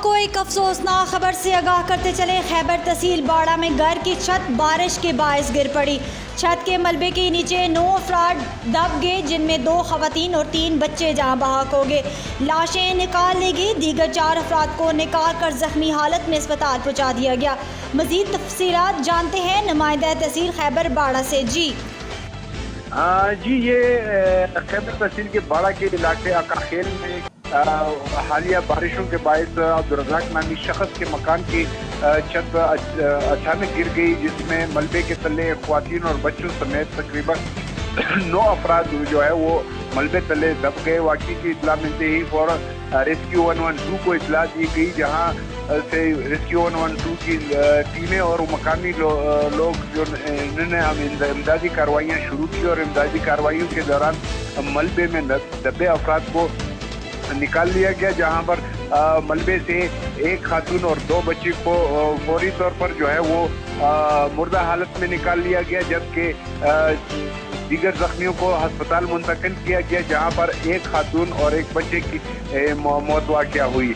آپ کو ایک افسوسناک خبر سے آگاہ کرتے چلے۔ خیبر تحصیل باڑہ میں گھر کی چھت بارش کے باعث گر پڑی۔ چھت کے ملبے کے نیچے 9 افراد دب گئے، جن میں 2 خواتین اور 3 بچے جاں بحق ہو گئے۔ لاشیں نکال لی گئی، دیگر 4 افراد کو نکال کر زخمی حالت میں اسپتال پہنچا دیا گیا۔ مزید تفصیلات جانتے ہیں نمائندہ تحصیل خیبر باڑہ سے۔ جی یہ خیبر تحصیل کے باڑہ کے علاقے اکاخیل میں حالیہ بارشوں کے باعث عبدالرزاق نامی شخص کے مکان کی چھت اچانک گر گئی، جس میں ملبے کے تلے خواتین اور بچوں سمیت تقریباً 9 افراد جو ہے وہ ملبے تلے دب گئے۔ واقعے کی اطلاع ملتے ہی فوراً ریسکیو 112 کو اطلاع دی گئی، جہاں سے ریسکیو 112 کی ٹیمیں اور مقامی لوگ جو انہوں نے امدادی کارروائیاں شروع کی، اور امدادی کارروائیوں کے دوران ملبے میں دبے افراد کو نکال لیا گیا، جہاں پر ملبے سے 1 خاتون اور 2 بچے کو فوری طور پر جو ہے وہ مردہ حالت میں نکال لیا گیا، جبکہ دیگر زخمیوں کو ہسپتال منتقل کیا گیا، جہاں پر 1 خاتون اور 1 بچے کی موت واقع ہوئی۔